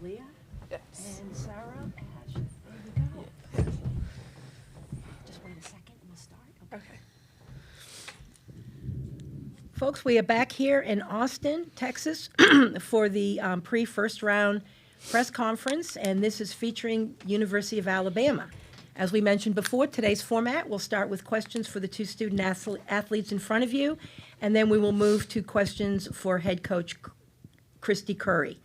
Aaliyah? Yes. And Sarah? Ash? There we go. Just wait a second and we'll start. Okay. Folks, we are back here in Austin, Texas, for the pre-first round press conference, and this is featuring University of Alabama. As we mentioned before, today's format will start with questions for the two student athletes in front of you, and then we will move to questions for head coach Kristy Curry.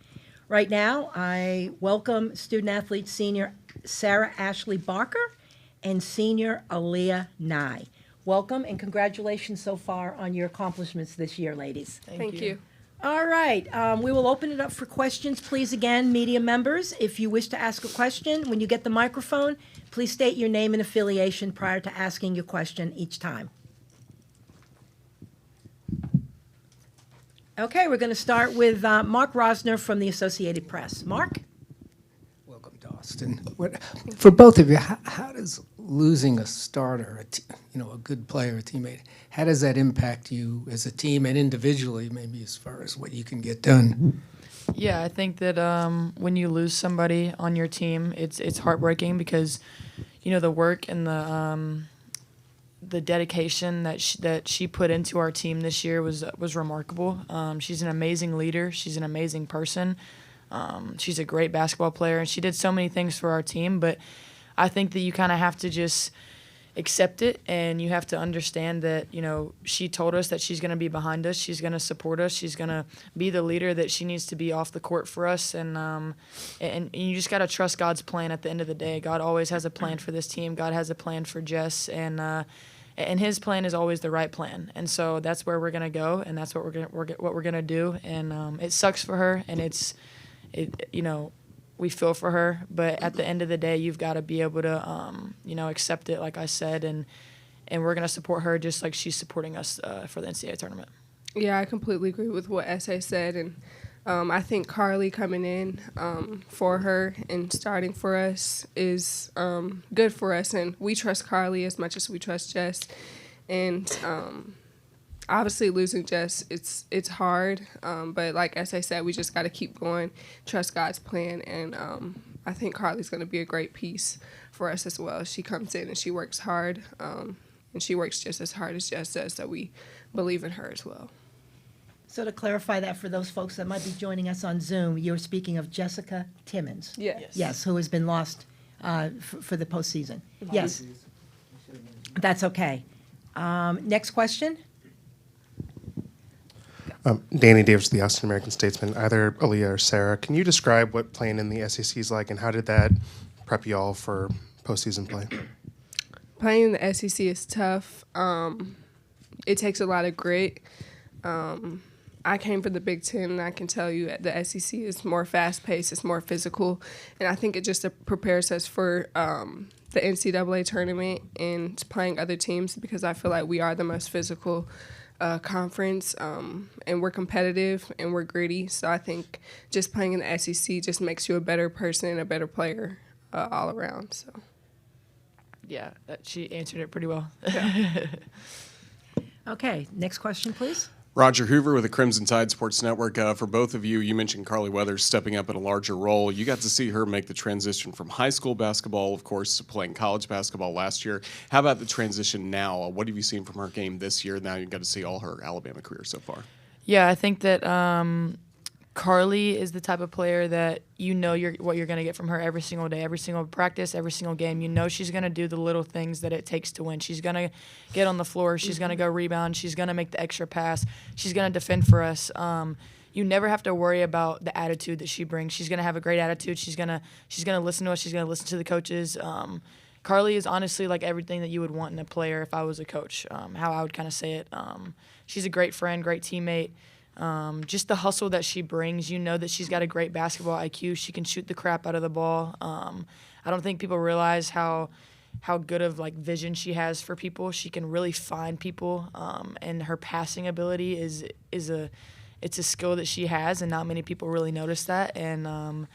Right now, I welcome student athlete senior Sarah Ashlee Barker and senior Aaliyah Nye. Welcome and congratulations so far on your accomplishments this year, ladies. Thank you. All right, we will open it up for questions. Please, again, media members, if you wish to ask a question, when you get the microphone, please state your name and affiliation prior to asking your question each time. Okay, we're going to start with Mark Rosner from the Associated Press. Mark? Welcome to Austin. For both of you, how does losing a starter, a good player, a teammate, how does that impact you as a team and individually, maybe as far as what you can get done? Yeah, I think that when you lose somebody on your team, it's heartbreaking because, the work and the dedication that she put into our team this year was remarkable. She's an amazing leader. She's an amazing person. She's a great basketball player, and she did so many things for our team. But I think that you kind of have to just accept it, and you have to understand that, she told us that she's going to be behind us. She's going to support us. She's going to be the leader that she needs to be off the court for us. And you just got to trust God's plan at the end of the day. God always has a plan for this team. God has a plan for Jess, and his plan is always the right plan. And so that's where we're going to go, and that's what we're going to do. And it sucks for her, and we feel for her, but at the end of the day, you've got to be able to, accept it, like I said, and we're going to support her just like she's supporting us for the NCAA tournament. Yeah, I completely agree with what S.A. said, and I think Carly coming in for her and starting for us is good for us, and we trust Carly as much as we trust Jess, and obviously losing Jess, it's hard, but like as I said, we just got to keep going, trust God's plan, and I think Carly's going to be a great piece for us as well. She comes in and she works hard, and she works just as hard as Jess does, so we believe in her as well. So to clarify that for those folks that might be joining us on Zoom, you're speaking of Jessica Timmons. Yes, who has been lost for the postseason. Yes, that's okay. Next question. Danny Davis, the Austin American Statesman. Either Aaliyah or Sarah, can you describe what playing in the SEC is like, and how did that prep you all for postseason play? Playing in the SEC is tough. It takes a lot of grit. I came from the Big Ten, and I can tell you the SEC is more fast-paced, it's more physical, and I think it just prepares us for the NCAA tournament and playing other teams, because I feel like we are the most physical conference, and we're competitive and we're gritty. So I think just playing in the SEC just makes you a better person and a better player all around. So Yeah, she answered it pretty well. Okay, next question, please. Roger Hoover with the Crimson Tide Sports Network. For both of you, you mentioned Carly Weathers stepping up in a larger role. You got to see her make the transition from high school basketball, of course, to playing college basketball last year. How about the transition now? What have you seen from her game this year? Now you got to see all her Alabama career so far. Yeah, I think that Carly is the type of player that what you're going to get from her every single day, every single practice, every single game. You know she's going to do the little things that it takes to win. She's going to get on the floor. She's going to go rebound. She's going to make the extra pass. She's going to defend for us. You never have to worry about the attitude that she brings. She's going to have a great attitude. She's going to listen to us. She's going to listen to the coaches. Carly is honestly like everything that you would want in a player if I was a coach, how I would kind of say it. She's a great friend, great teammate. Just the hustle that she brings, that she's got a great basketball IQ. She can shoot the crap out of the ball. I don't think people realize how good of vision she has for people. She can really find people, and her passing ability is a skill that she has, and not many people really notice that. And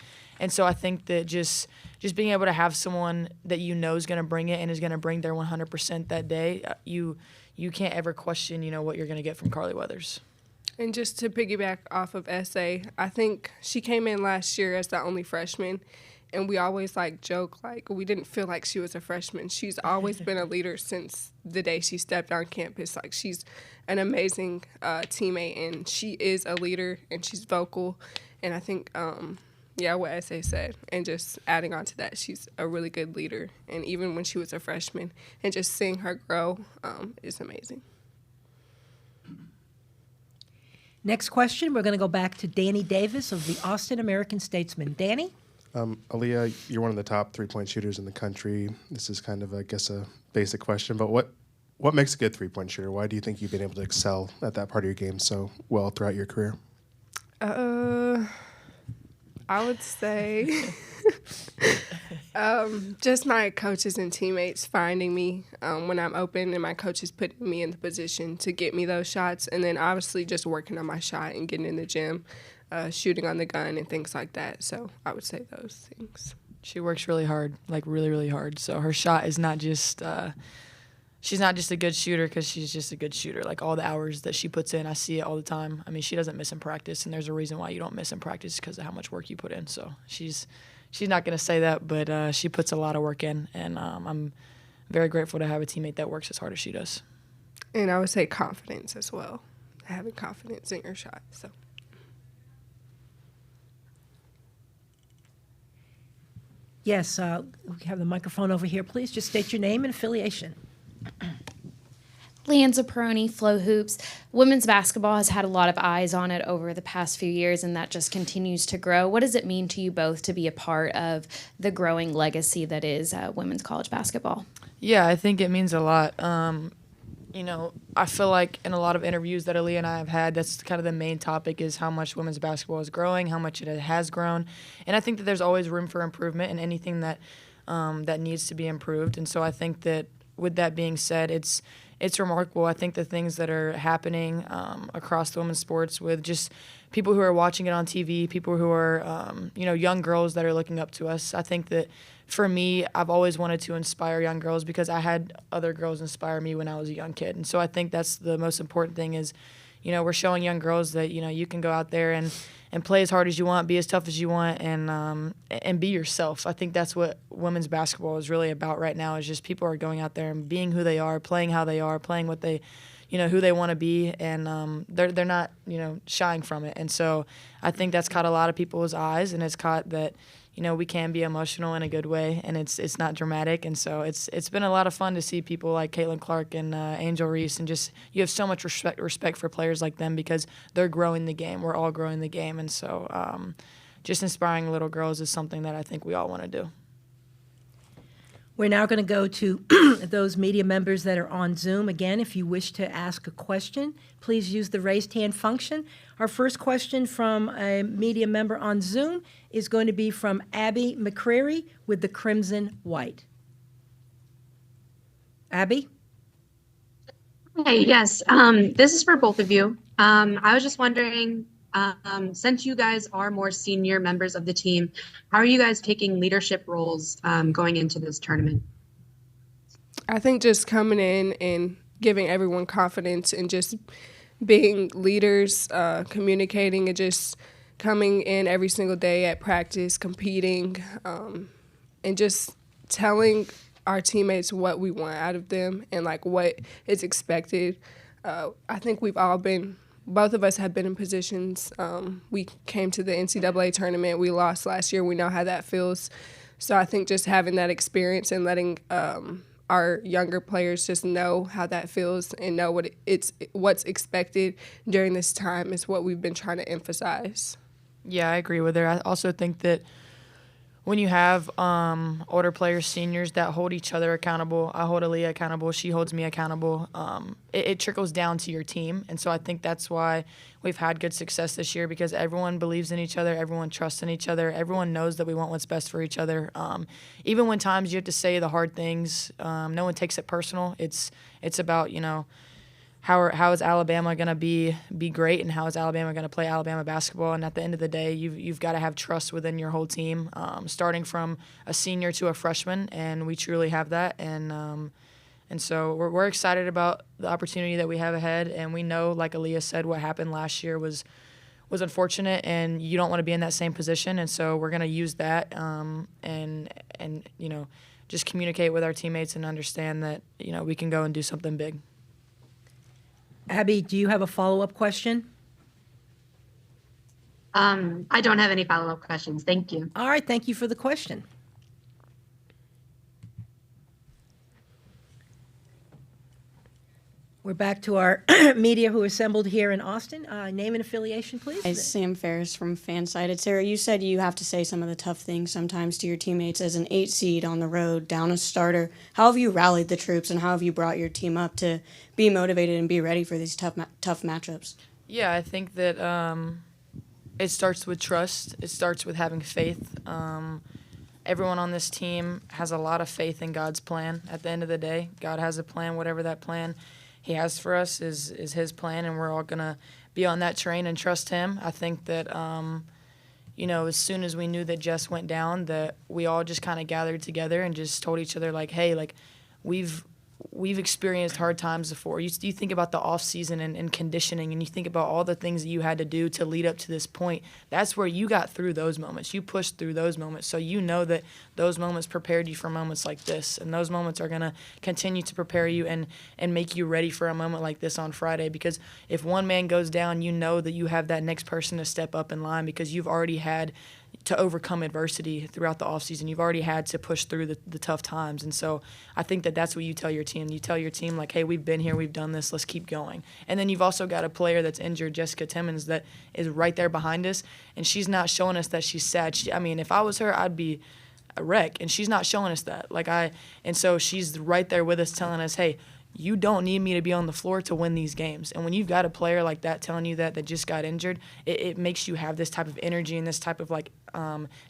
so I think that just being able to have someone that is going to bring it and is going to bring their 100% that day, you can't ever question what you're going to get from Carly Weathers. And just to piggyback off of SA, I think she came in last year as the only freshman, and we always joke we didn't feel like she was a freshman. She's always been a leader since the day she stepped on campus. She's an amazing teammate, and she is a leader, and she's vocal. And I think, what SA said, and just adding on to that, she's a really good leader. And even when she was a freshman, and just seeing her grow is amazing. Next question, we're going to go back to Danny Davis of the Austin American-Statesman. Danny? Aaliyah, you're one of the top three-point shooters in the country. This is kind of, I guess, a basic question, but what makes a good three-point shooter? Why do you think you've been able to excel at that part of your game so well throughout your career? I would say just my coaches and teammates finding me when I'm open, and my coaches putting me in the position to get me those shots, and then obviously just working on my shot and getting in the gym, shooting on the gun and things like that. So I would say those things. She works really hard, really, really hard. So her shot is not just she's not just a good shooter because she's just a good shooter. All the hours that she puts in, I see it all the time. I mean, she doesn't miss in practice, and there's a reason why you don't miss in practice because of how much work you put in. So she's not going to say that, but she puts a lot of work in, and I'm very grateful to have a teammate that works as hard as she does. And I would say confidence as well, having confidence in your shot. So. Yes, we have the microphone over here. Please just state your name and affiliation. Leanza Peroni, Flow Hoops. Women's basketball has had a lot of eyes on it over the past few years, and that just continues to grow. What does it mean to you both to be a part of the growing legacy that is women's college basketball? Yeah, I think it means a lot. I feel like in a lot of interviews that Aaliyah and I have had, that's kind of the main topic is how much women's basketball is growing, how much it has grown. And I think that there's always room for improvement in anything that that needs to be improved. And so I think that with that being said, it's remarkable. I think the things that are happening across the women's sports with just people who are watching it on TV, people who are, young girls that are looking up to us. I think that for me, I've always wanted to inspire young girls because I had other girls inspire me when I was a young kid. And so I think that's the most important thing is, we're showing young girls that, you can go out there and play as hard as you want, be as tough as you want, and be yourself. I think that's what women's basketball is really about right now is just people are going out there and being who they are, playing how they are, playing what they, who they want to be, and they're not, shying from it. And so I think that's caught a lot of people's eyes, and it's caught that, we can be emotional in a good way, and it's not dramatic. And so it's been a lot of fun to see people like Caitlin Clark and Angel Reese, and just you have so much respect for players like them because they're growing the game. We're all growing the game, and so just inspiring little girls is something that I think we all want to do. We're now going to go to those media members that are on Zoom. Again, if you wish to ask a question, please use the raised hand function. Our first question from a media member on Zoom is going to be from Abby McCreary with the Crimson White. Abby? Hey, yes. This is for both of you. I was just wondering, since you guys are more senior members of the team, how are you guys taking leadership roles going into this tournament? I think just coming in and giving everyone confidence and just being leaders, communicating, and just coming in every single day at practice, competing, and just telling our teammates what we want out of them and what is expected. I think both of us have been in positions. We came to the NCAA tournament. We lost last year. We know how that feels. So I think just having that experience and letting our younger players just know how that feels and know what's expected during this time is what we've been trying to emphasize. Yeah, I agree with her. I also think that when you have older players, seniors that hold each other accountable, I hold Aaliyah accountable, she holds me accountable, it trickles down to your team. And so I think that's why we've had good success this year because everyone believes in each other, everyone trusts in each other, everyone knows that we want what's best for each other. Even when times you have to say the hard things, no one takes it personal. It's about, how is Alabama going to be great and how is Alabama going to play Alabama basketball? And at the end of the day, you've got to have trust within your whole team, starting from a senior to a freshman, and we truly have that. And And so we're excited about the opportunity that we have ahead, and we know, like Aaliyah said, what happened last year was unfortunate, and you don't want to be in that same position. And so we're going to use that and just communicate with our teammates and understand that we can go and do something big. Abby, do you have a follow-up question? I don't have any follow-up questions. Thank you. All right, thank you for the question. We're back to our media who assembled here in Austin. Name and affiliation, please. Hi, Sam Ferris from Fansided. Sarah, you said you have to say some of the tough things sometimes to your teammates as an 8 seed on the road, down a starter. How have you rallied the troops, and how have you brought your team up to be motivated and be ready for these tough matchups? Yeah, I think that it starts with trust. It starts with having faith. Everyone on this team has a lot of faith in God's plan. At the end of the day, God has a plan, whatever that plan He has for us is His plan, and we're all going to be on that train and trust Him. I think that, as soon as we knew that Jess went down, that we all just kind of gathered together and just told each other, like, hey, like, we've experienced hard times before. You think about the off season and conditioning, and you think about all the things that you had to do to lead up to this point. That's where you got through those moments. You pushed through those moments. So you know that those moments prepared you for moments like this. And those moments are going to continue to prepare you and make you ready for a moment like this on Friday. Because if one man goes down, you know that you have that next person to step up in line, because you've already had to overcome adversity throughout the offseason. You've already had to push through the tough times. And so I think that that's what you tell your team. You tell your team, like, hey, we've been here, we've done this, let's keep going. And then you've also got a player that's injured, Jessica Timmons, that is right there behind us, and she's not showing us that she's sad. If I was her, I'd be a wreck, and she's not showing us that. And so she's right there with us telling us, hey, you don't need me to be on the floor to win these games. And when you've got a player like that telling you that just got injured, it makes you have this type of energy and this type of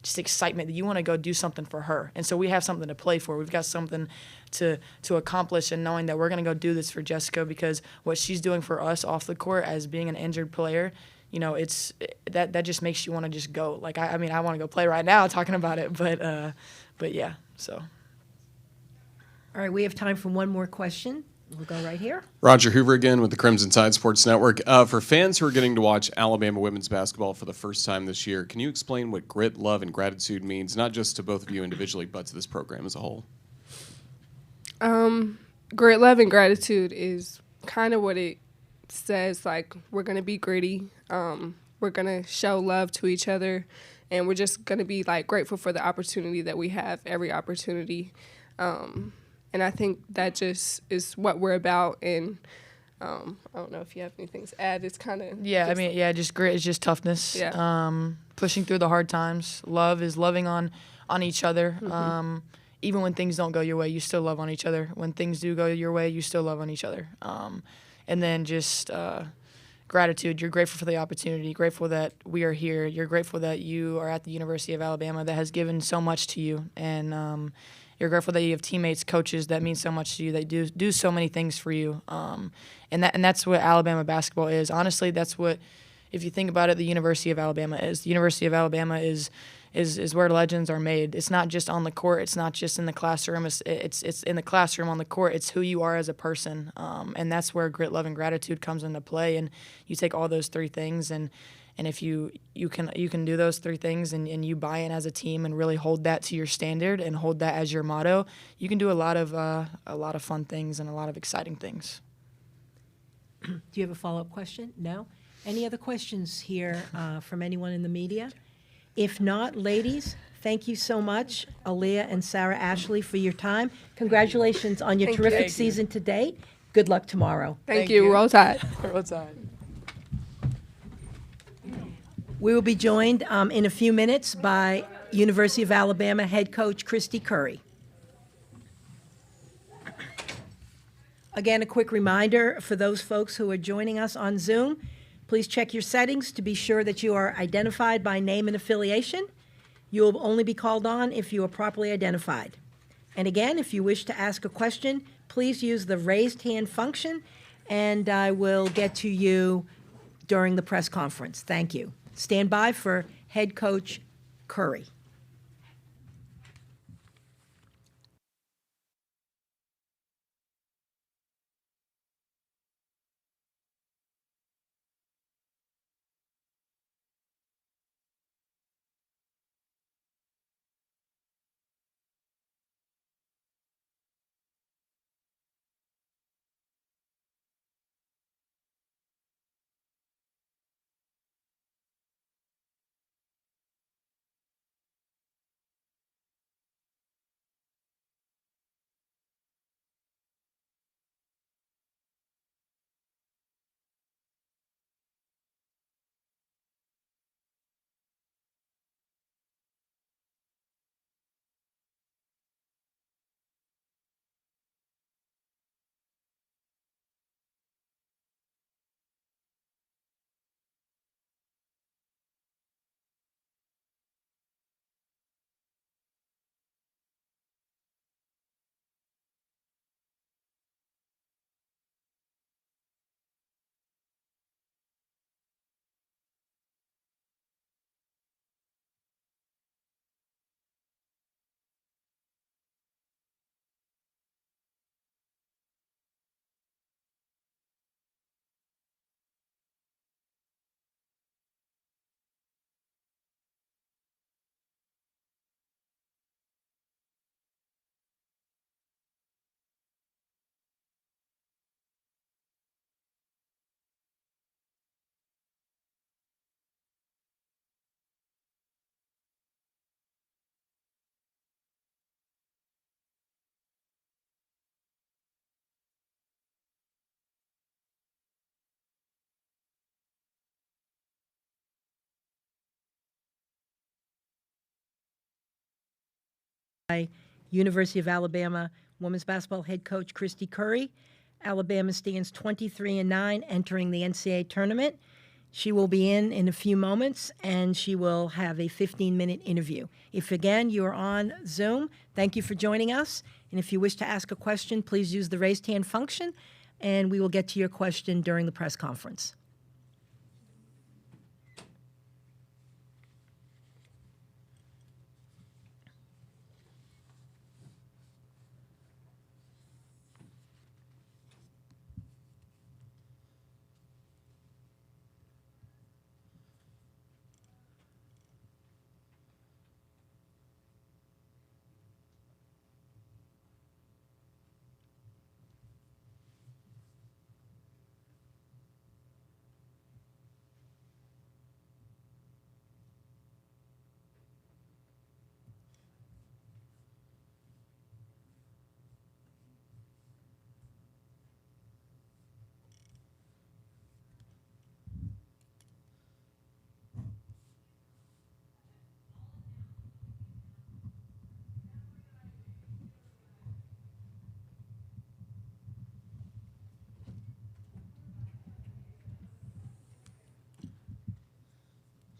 just excitement that you want to go do something for her. And so we have something to play for. We've got something to accomplish, and knowing that we're going to go do this for Jessica, because what she's doing for us off the court as being an injured player, it's that just makes you want to just go. I want to go play right now talking about it, but yeah, so. All right, we have time for one more question. We'll go right here. Roger Hoover again with the Crimson Tide Sports Network. For fans who are getting to watch Alabama women's basketball for the first time this year, can you explain what grit, love, and gratitude means, not just to both of you individually, but to this program as a whole? Grit, love, and gratitude is kind of what it says. Like, we're going to be gritty. We're going to show love to each other, and we're just going to be, grateful for the opportunity that we have, every opportunity. And I think that just is what we're about. And I don't know if you have anything to add. It's kind of just grit is just toughness. Yeah. Pushing through the hard times. Love is loving on each other. Mm-hmm. Even when things don't go your way, you still love on each other. When things do go your way, you still love on each other. And then just gratitude. You're grateful for the opportunity. Grateful that we are here. You're grateful that you are at the University of Alabama that has given so much to you. And you're grateful that you have teammates, coaches that mean so much to you. They do so many things for you. And that's what Alabama basketball is. Honestly, that's what, if you think about it, the University of Alabama is. The University of Alabama is where legends are made. It's not just on the court. It's not just in the classroom. It's in the classroom, on the court. It's who you are as a person. And that's where grit, love, and gratitude comes into play. And you take all those three things, and if you can do those three things and you buy in as a team and really hold that to your standard and hold that as your motto, you can do a lot of fun things and a lot of exciting things. Do you have a follow-up question? No? Any other questions here from anyone in the media? If not, ladies, thank you so much, Aaliyah and Sarah Ashlee, for your time. Congratulations on your terrific season to date. Good luck tomorrow. Thank you. Roll Tide. Roll Tide. We will be joined in a few minutes by University of Alabama head coach Kristy Curry. Again, a quick reminder for those folks who are joining us on Zoom, please check your settings to be sure that you are identified by name and affiliation. You will only be called on if you are properly identified. And again, if you wish to ask a question, please use the raised hand function, and I will get to you during the press conference. Thank you. Stand by for head coach Curry. University of Alabama women's basketball head coach Kristy Curry. Alabama stands 23-9 entering the NCAA tournament. She will be in a few moments, and she will have a 15-minute interview. If, again, you are on Zoom, thank you for joining us. And if you wish to ask a question, please use the raised hand function, and we will get to your question during the press conference.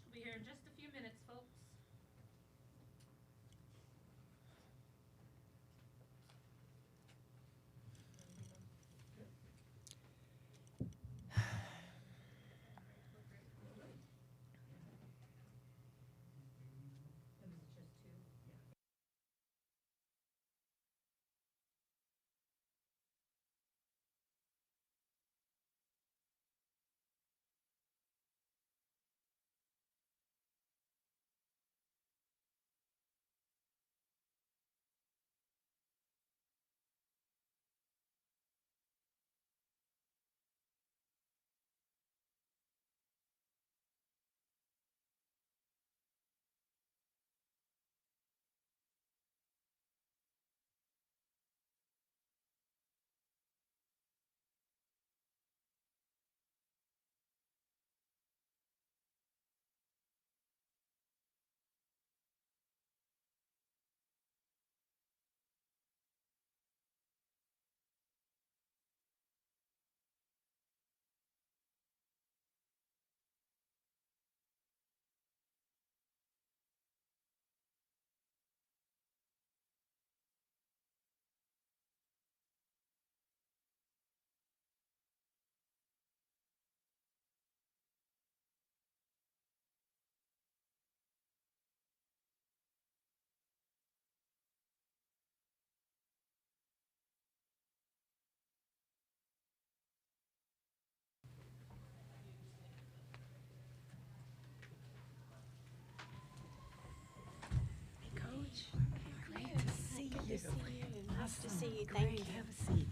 She'll be here in just a few minutes, folks. Nice to see you. Thank you. Have a seat.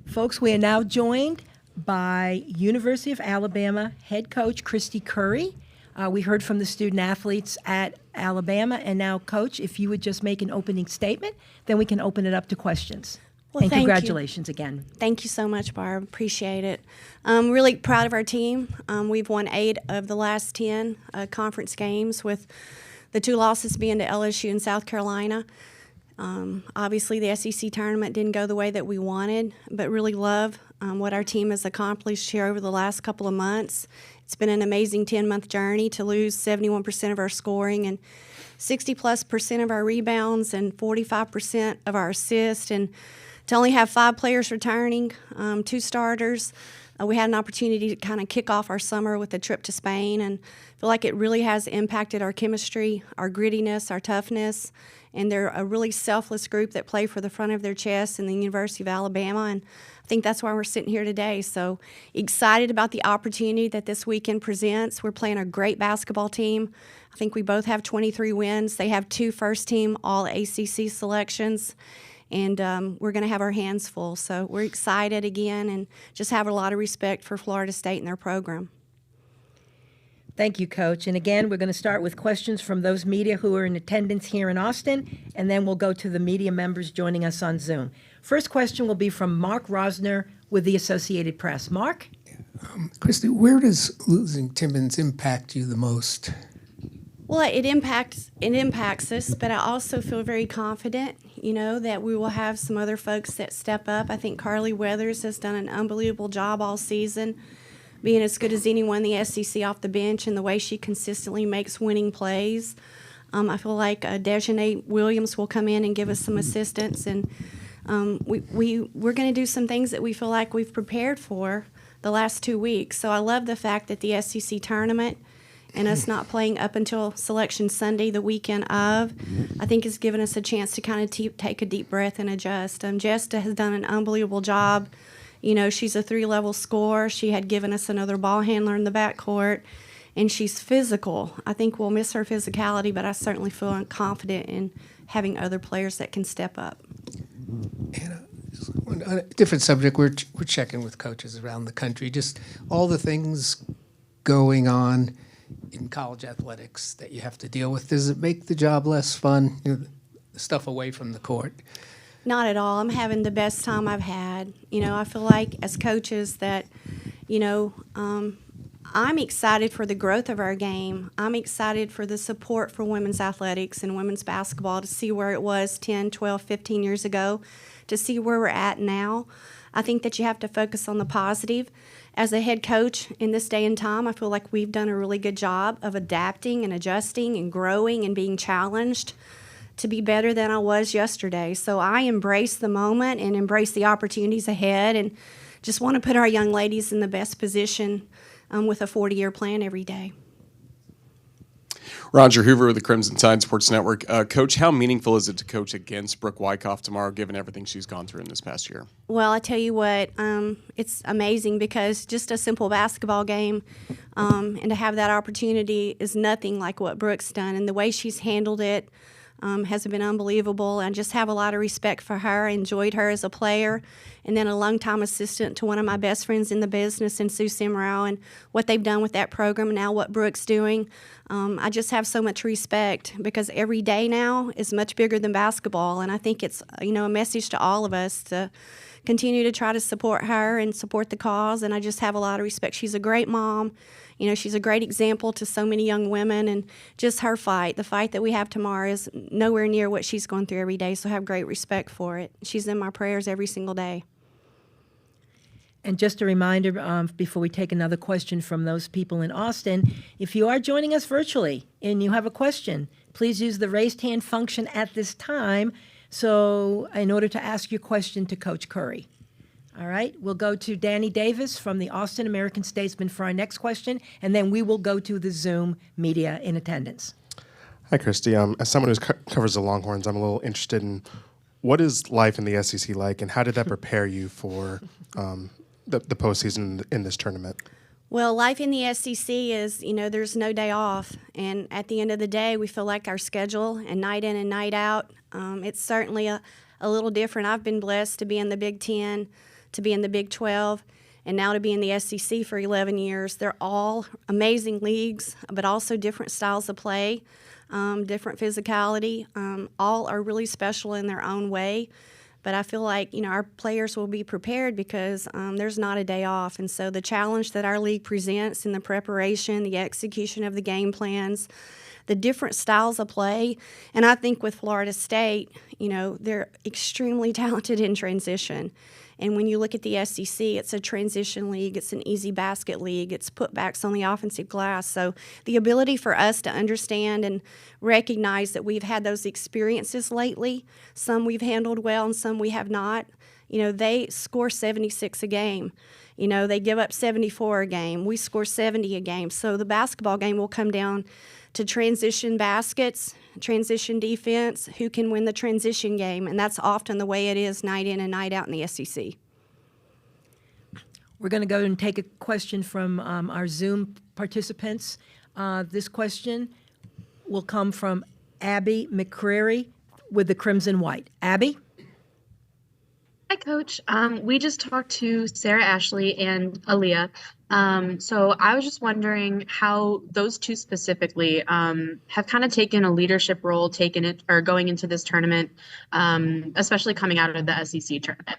Folks, we are now joined by University of Alabama head coach Kristy Curry. We heard from the student athletes at Alabama, and now, Coach, if you would just make an opening statement, then we can open it up to questions. Well, and thank you. congratulations again. Thank you so much, Barb. Appreciate it. I'm really proud of our team. We've won 8 of the last 10 conference games, with the 2 losses being to LSU and South Carolina. Obviously, the SEC tournament didn't go the way that we wanted, but really love what our team has accomplished here over the last couple of months. It's been an amazing 10-month journey to lose 71% of our scoring and 60+% of our rebounds and 45% of our assists, and to only have 5 players returning, 2 starters. We had an opportunity to kind of kick off our summer with a trip to Spain, and I feel like it really has impacted our chemistry, our grittiness, our toughness, and they're a really selfless group that play for the front of their chest in the University of Alabama, and I think that's why we're sitting here today. So excited about the opportunity that this weekend presents. We're playing a great basketball team. I think we both have 23 wins. They have 2 first-team All-ACC selections. And we're going to have our hands full. So we're excited again and just have a lot of respect for Florida State and their program. Thank you, Coach. And again, we're going to start with questions from those media who are in attendance here in Austin, and then we'll go to the media members joining us on Zoom. First question will be from Mark Rosner with the Associated Press. Mark? Kristy, where does losing Timmons impact you the most? Well, it impacts us, but I also feel very confident, that we will have some other folks that step up. I think Carly Weathers has done an unbelievable job all season, being as good as anyone in the SEC off the bench, and the way she consistently makes winning plays. I feel like Dejanay Williams will come in and give us some assistance, and we're going to do some things that we feel like we've prepared for the last 2 weeks. So I love the fact that the SEC tournament and us not playing up until Selection Sunday, the weekend of, I think has given us a chance to kind of take a deep breath and adjust. Jesta has done an unbelievable job. She's a 3-level scorer. She had given us another ball handler in the backcourt, and she's physical. I think we'll miss her physicality, but I certainly feel confident in having other players that can step up. And on a different subject, we're checking with coaches around the country, just all the things going on in college athletics that you have to deal with. Does it make the job less fun, the stuff away from the court? Not at all. I'm having the best time I've had. I feel like as coaches that, I'm excited for the growth of our game. I'm excited for the support for women's athletics and women's basketball, to see where it was 10, 12, 15 years ago, to see where we're at now. I think that you have to focus on the positive. As a head coach in this day and time, I feel like we've done a really good job of adapting and adjusting and growing and being challenged to be better than I was yesterday. So I embrace the moment and embrace the opportunities ahead, and just want to put our young ladies in the best position with a 40-year plan every day. Roger Hoover with the Crimson Tide Sports Network. Coach, how meaningful is it to coach against Brooke Wyckoff tomorrow, given everything she's gone through in this past year? Well, I tell you what, it's amazing, because just a simple basketball game and to have that opportunity is nothing like what Brooke's done. And the way she's handled it has been unbelievable. I just have a lot of respect for her. I enjoyed her as a player, and then a longtime assistant to one of my best friends in the business, and Sue Simrau, and what they've done with that program, and now what Brooke's doing. I just have so much respect, because every day now is much bigger than basketball, and I think it's a message to all of us to continue to try to support her and support the cause, and I just have a lot of respect. She's a great mom. She's a great example to so many young women, and just her fight, the fight that we have tomorrow, is nowhere near what she's going through every day, so I have great respect for it. She's in my prayers every single day. And just a reminder, before we take another question from those people in Austin, if you are joining us virtually and you have a question, please use the raised hand function at this time, so in order to ask your question to Coach Curry. All right, we'll go to Danny Davis from the Austin American-Statesman for our next question, and then we will go to the Zoom media in attendance. Hi, Kristy. As someone who covers the Longhorns, I'm a little interested in what is life in the SEC like, and how did that prepare you for the postseason in this tournament? Well, life in the SEC is, there's no day off. And at the end of the day, we feel like our schedule, and night in and night out, it's certainly a little different. I've been blessed to be in the Big Ten, to be in the Big 12, and now to be in the SEC for 11 years. They're all amazing leagues, but also different styles of play, different physicality. All are really special in their own way. But I feel like, our players will be prepared, because there's not a day off. And so the challenge that our league presents in the preparation, the execution of the game plans, the different styles of play, and I think with Florida State, they're extremely talented in transition. And when you look at the SEC, it's a transition league, it's an easy basket league, it's putbacks on the offensive glass. So the ability for us to understand and recognize that we've had those experiences lately, some we've handled well and some we have not. They score 76 a game. They give up 74 a game. We score 70 a game. So the basketball game will come down to transition baskets, transition defense, who can win the transition game, and that's often the way it is night in and night out in the SEC. We're going to go and take a question from our Zoom participants. This question will come from Abby McCreary with the Crimson White. Abby? Hi, Coach. We just talked to Sarah, Ashlee, and Aaliyah. So I was just wondering how those two specifically have kind of taken a leadership role, going into this tournament, especially coming out of the SEC tournament.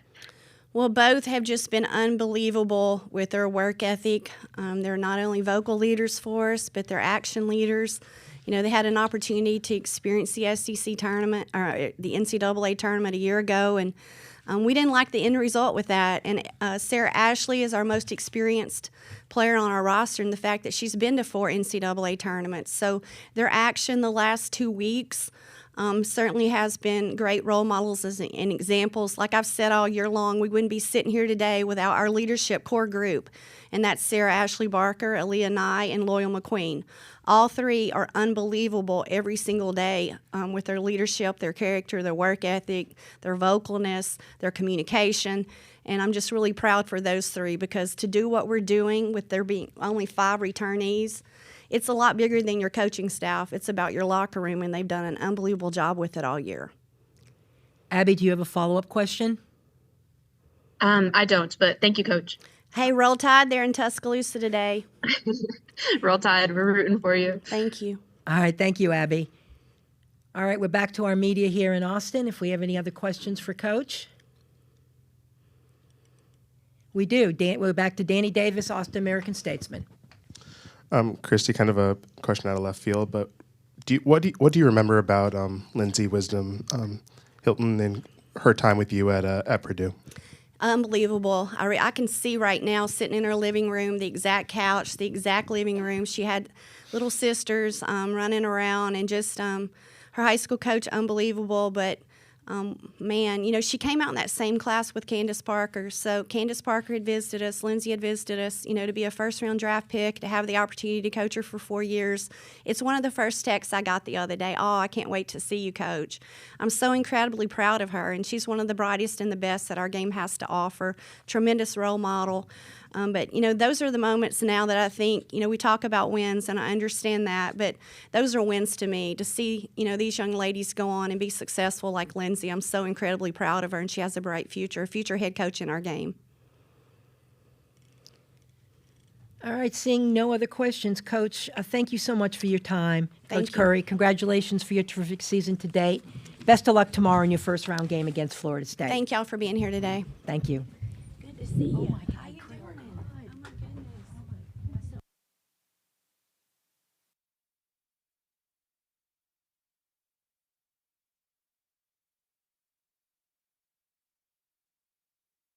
Well, both have just been unbelievable with their work ethic. They're not only vocal leaders for us, but they're action leaders. They had an opportunity to experience the SEC tournament or the NCAA tournament a year ago, and we didn't like the end result with that. And Sarah Ashlee is our most experienced player on our roster, and the fact that she's been to 4 NCAA tournaments. So their action the last 2 weeks certainly has been great role models and examples. Like I've said all year long, we wouldn't be sitting here today without our leadership core group, and that's Sarah Ashlee Barker, Aaliyah Nye, and Loyal McQueen. All 3 are unbelievable every single day with their leadership, their character, their work ethic, their vocalness, their communication. And I'm just really proud for those 3, because to do what we're doing with there being only 5 returnees, it's a lot bigger than your coaching staff. It's about your locker room, and they've done an unbelievable job with it all year. Abby, do you have a follow-up question? I don't, but thank you, Coach. Hey, Roll Tide, they're in Tuscaloosa today. Roll Tide, we're rooting for you. Thank you. All right, thank you, Abby. All right, we're back to our media here in Austin. If we have any other questions for Coach. We do. We're back to Danny Davis, Austin American-Statesman. Kristy, kind of a question out of left field, but what do you remember about Lindsay Wisdom Hilton and her time with you at Purdue? Unbelievable. I can see right now, sitting in her living room, the exact couch, the exact living room. She had little sisters running around, and just her high school coach, unbelievable. But man, she came out in that same class with Candace Parker. So Candace Parker had visited us, Lindsay had visited us, to be a first-round draft pick, to have the opportunity to coach her for 4 years. It's one of the first texts I got the other day. Oh, I can't wait to see you, Coach. I'm so incredibly proud of her, and she's one of the brightest and the best that our game has to offer. Tremendous role model. But those are the moments now that I think, we talk about wins, and I understand that, but those are wins to me. To see, these young ladies go on and be successful like Lindsay, I'm so incredibly proud of her, and she has a bright future head coach in our game. All right, seeing no other questions, Coach, thank you so much for your time. Thank Coach you. Curry, congratulations for your terrific season to date. Best of luck tomorrow in your first round game against Florida State. Thank y'all for being here today. Thank you. Good to see you.